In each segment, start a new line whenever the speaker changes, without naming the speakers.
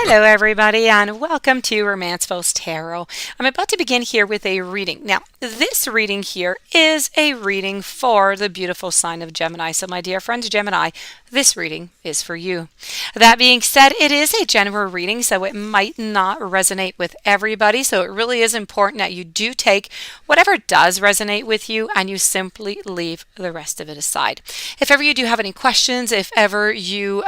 Hello, everybody, and welcome to Romanceful's Tarot. I'm about to begin here with a reading. Now, this reading here is a reading for the beautiful sign of Gemini. So, my dear friends, Gemini, this reading is for you. That being said, it is a general reading, so it might not resonate with everybody. So, it really is important that you do take whatever does resonate with you and you simply leave the rest of it aside. If ever you do have any questions, if ever you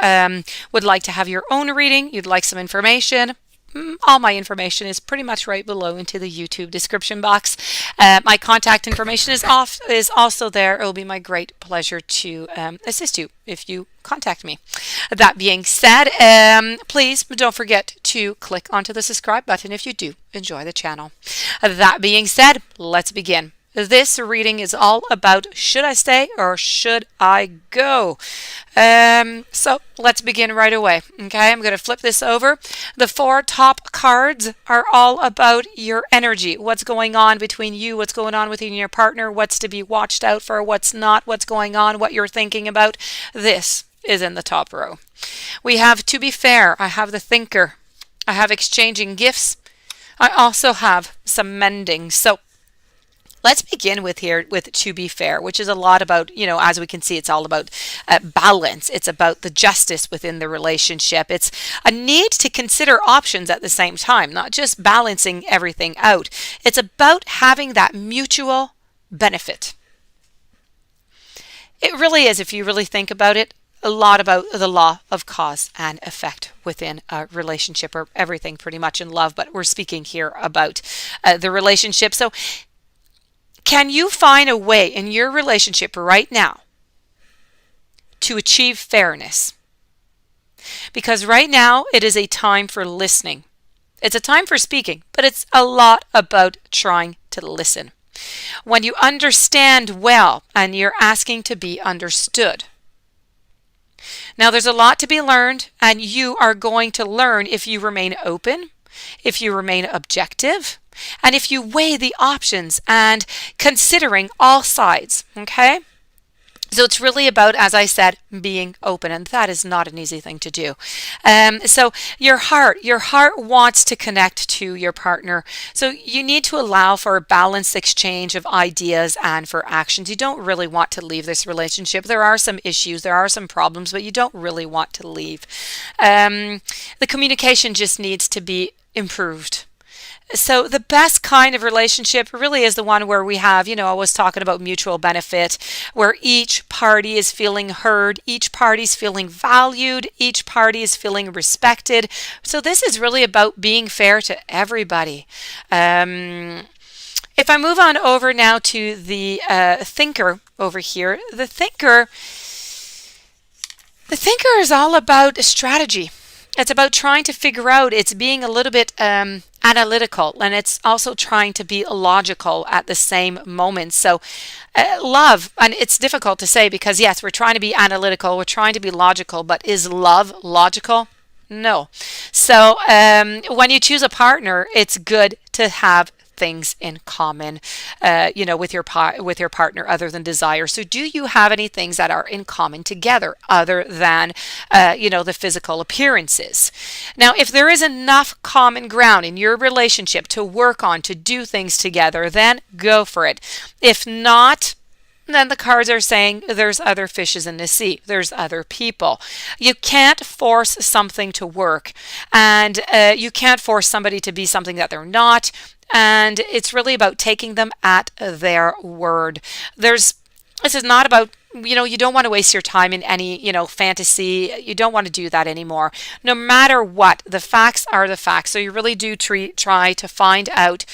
would like to have your own reading, you'd like some information, all my information is pretty much right below into the YouTube description box. My contact information is also there. It will be my great pleasure to assist you if you contact me. That being said, please don't forget to click onto the subscribe button if you do enjoy the channel. That being said, let's begin. This reading is all about should I stay or should I go? So let's begin right away. Okay, I'm going to flip this over. The four top cards are all about your energy. What's going on between you? What's going on within your partner? What's to be watched out for? What's not? What's going on? What you're thinking about? This is in the top row. We have to be fair. I have the thinker. I have exchanging gifts. I also have some mending. So let's begin with to be fair, which is a lot about, as we can see, it's all about balance. It's about the justice within the relationship. It's a need to consider options at the same time, not just balancing everything out. It's about having that mutual benefit. It really is, if you really think about it, a lot about the law of cause and effect within a relationship, or everything pretty much in love, but we're speaking here about the relationship. So can you find a way in your relationship right now to achieve fairness? Because right now it is a time for listening. It's a time for speaking, but it's a lot about trying to listen. When you understand well and you're asking to be understood. Now there's a lot to be learned, and you are going to learn if you remain open, if you remain objective, and if you weigh the options and considering all sides, okay? So it's really about, as I said, being open, and that is not an easy thing to do. So your heart wants to connect to your partner. So you need to allow for a balanced exchange of ideas and for actions. You don't really want to leave this relationship. There are some issues, there are some problems, but you don't really want to leave. The communication just needs to be improved. So the best kind of relationship really is the one where we have, I was talking about mutual benefit, where each party is feeling heard, each party is feeling valued, each party is feeling respected. So this is really about being fair to everybody. If I move on over now to the thinker over here, the thinker is all about strategy. It's about trying to figure out, it's being a little bit analytical, and it's also trying to be logical at the same moment. So love, and it's difficult to say because yes, we're trying to be analytical, we're trying to be logical, but is love logical? No. So when you choose a partner, it's good to have things in common, with your partner other than desire. So do you have any things that are in common together other than, the physical appearances? Now, if there is enough common ground in your relationship to work on, to do things together, then go for it. If not, then the cards are saying there's other fishes in the sea. There's other people. You can't force something to work, and you can't force somebody to be something that they're not. And it's really about taking them at their word. This is not about, you don't want to waste your time in any, fantasy. You don't want to do that anymore. No matter what, the facts are the facts. So you really do try to find out,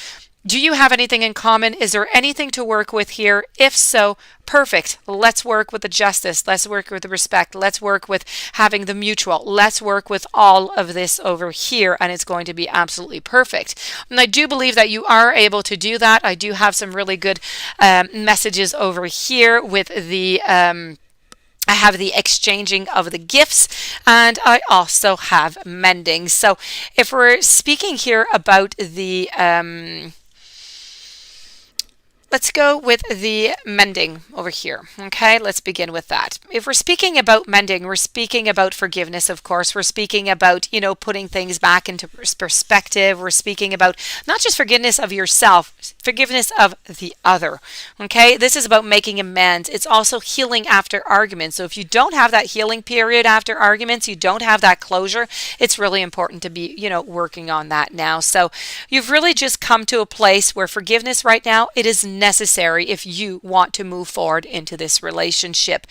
do you have anything in common? Is there anything to work with here? If so, perfect. Let's work with the justice. Let's work with the respect. Let's work with having the mutual. Let's work with all of this over here, and it's going to be absolutely perfect. And I do believe that you are able to do that. I do have some really good messages over here with the I have the exchanging of the gifts, and I also have mending. So if we're speaking here about the let's go with the mending over here. Okay, let's begin with that. If we're speaking about mending, we're speaking about forgiveness, of course. We're speaking about, putting things back into perspective. We're speaking about not just forgiveness of yourself, forgiveness of the other. Okay, this is about making amends. It's also healing after arguments. So if you don't have that healing period after arguments, you don't have that closure, it's really important to be, working on that now. So you've really just come to a place where forgiveness right now, it is necessary if you want to move forward into this relationship.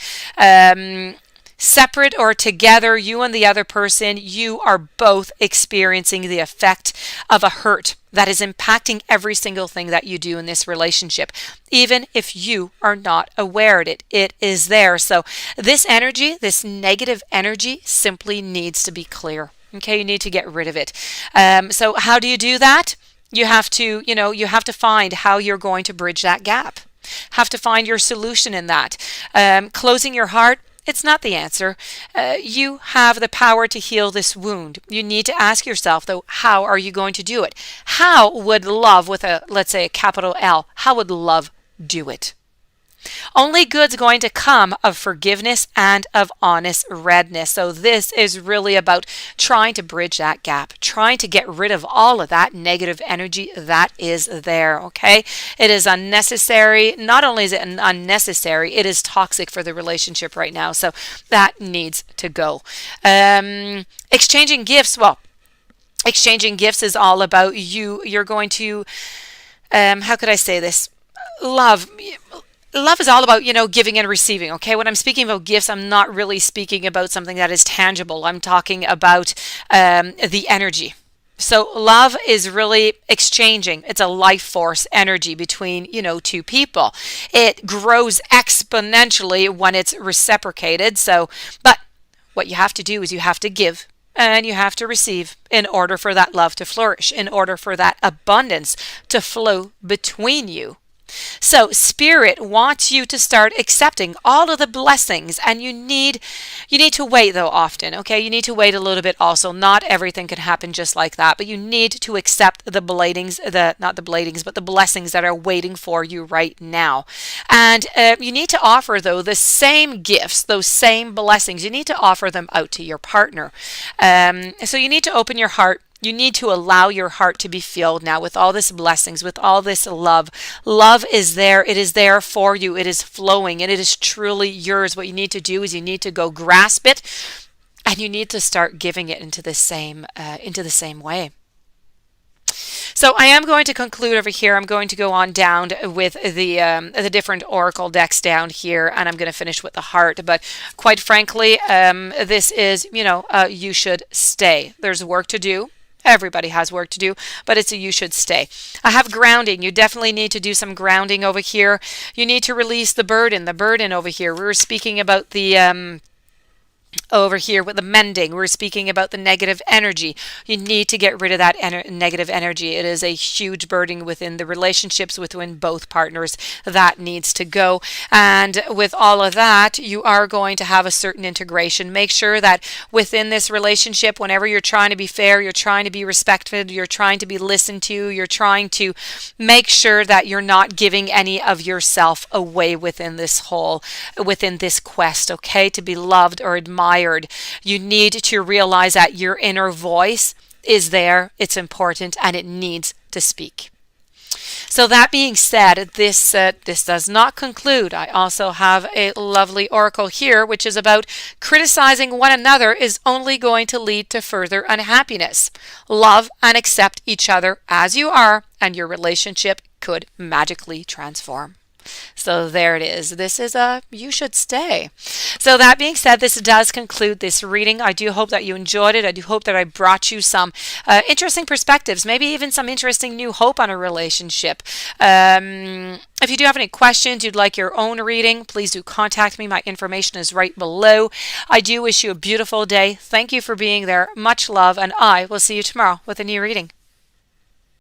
Separate or together, you and the other person, you are both experiencing the effect of a hurt that is impacting every single thing that you do in this relationship, even if you are not aware of it. It is there. So this energy, this negative energy, simply needs to be clear. Okay, you need to get rid of it. So how do you do that? You have to, you have to find how you're going to bridge that gap. Have to find your solution in that. Closing your heart, it's not the answer. You have the power to heal this wound. You need to ask yourself, though, how are you going to do it? How would love, with a, let's say, a capital L, how would love do it? Only good's going to come of forgiveness and of honest redness. So this is really about trying to bridge that gap, trying to get rid of all of that negative energy that is there, okay? It is unnecessary. Not only is it unnecessary, it is toxic for the relationship right now. So that needs to go. Exchanging gifts, well, exchanging gifts is all about you're going to, how could I say this? Love is all about, giving and receiving, okay? When I'm speaking about gifts, I'm not really speaking about something that is tangible. I'm talking about the energy. So love is really exchanging. It's a life force energy between, two people. It grows exponentially when it's reciprocated. So, but what you have to do is you have to give and you have to receive in order for that love to flourish, in order for that abundance to flow between you. So Spirit wants you to start accepting all of the blessings, and you need to wait, though, often, okay? You need to wait a little bit also. Not everything can happen just like that, but you need to accept the blessings that are waiting for you right now. And you need to offer, though, the same gifts, those same blessings. You need to offer them out to your partner. So you need to open your heart. You need to allow your heart to be filled now with all this blessings, with all this love. Love is there. It is there for you. It is flowing, and it is truly yours. What you need to do is you need to go grasp it, and you need to start giving it into the same way. So I am going to conclude over here. I'm going to go on down with the different oracle decks down here, and I'm going to finish with the heart. But quite frankly, this is, you should stay. There's work to do. Everybody has work to do, but it's a you should stay. I have grounding. You definitely need to do some grounding over here. You need to release the burden over here. We were speaking about the over here with the mending. We're speaking about the negative energy. You need to get rid of that negative energy. It is a huge burden within the relationships within both partners that needs to go. And with all of that, you are going to have a certain integration. Make sure that within this relationship, whenever you're trying to be fair, you're trying to be respected, you're trying to be listened to, you're trying to make sure that you're not giving any of yourself away within this quest, okay, to be loved or admired. You need to realize that your inner voice is there, it's important, and it needs to speak. So that being said, this does not conclude. I also have a lovely oracle here, which is about criticizing one another is only going to lead to further unhappiness. Love and accept each other as you are, and your relationship could magically transform. So there it is. This is you should stay. So that being said, this does conclude this reading. I do hope that you enjoyed it. I do hope that I brought you some interesting perspectives, maybe even some interesting new hope on a relationship. If you do have any questions, you'd like your own reading, please do contact me. My information is right below. I do wish you a beautiful day. Thank you for being there. Much love, and I will see you tomorrow with a new reading.